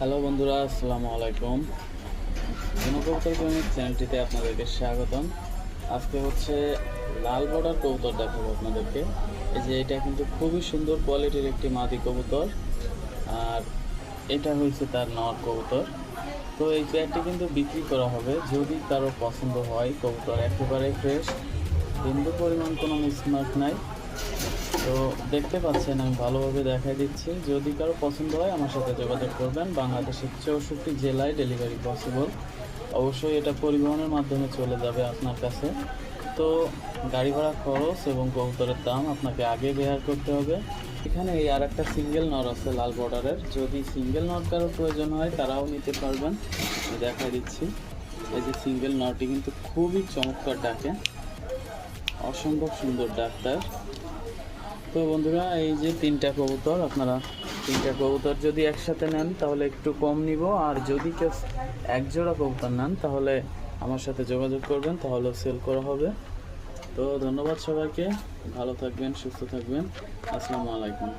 Hello বন্ধুরা, আসসালামু আলাইকুম। কবুতর প্রেমিক চ্যানেলটিতে আপনাদেরকে স্বাগতম। আজকে হচ্ছে লাল বর্ডার কবুতর দেখাবো আপনাদেরকে। এই যে এটা কিন্তু খুবই সুন্দর কোয়ালিটির একটি মাদি কবুতর, আর এটা হয়েছে তার নর কবুতর। তো এই পেয়ারটি কিন্তু বিক্রি করা হবে যদি কারো পছন্দ হয়। কবুতর একেবারে ফ্রেশ, বিন্দু পরিমাণ কোনো মিসমার্ক নাই। তো দেখতে পাচ্ছেন, আমি ভালোভাবে দেখাই দিচ্ছি। যদি কারো পছন্দ হয় আমার সাথে যোগাযোগ করবেন। বাংলাদেশের 64 জেলায় ডেলিভারি পসিবল। অবশ্যই এটা পরিবহনের মাধ্যমে চলে যাবে আপনার কাছে। তো গাড়ি ভাড়া খরচ এবং কবুতরের দাম আপনাকে আগে বেয়ার করতে হবে। এখানে এই আর একটা সিঙ্গেল নর আছে লাল বর্ডারের। যদি সিঙ্গেল নর কারো প্রয়োজন হয় তারাও নিতে পারবেন। আমি দেখাই দিচ্ছি। এই যে সিঙ্গেল নরটি কিন্তু খুবই চমৎকার ডাকে, অসম্ভব সুন্দর ডাক্তার। তো বন্ধুরা, এই যে তিনটা কবুতর যদি একসাথে নেন তাহলে একটু কম নিব, আর যদি কেউ এক জোড়া কবুতর নেন তাহলে আমার সাথে যোগাযোগ করবেন, তাহলে সেল করা হবে। তো ধন্যবাদ সবাইকে, ভালো থাকবেন, সুস্থ থাকবেন। আসসালামু আলাইকুম।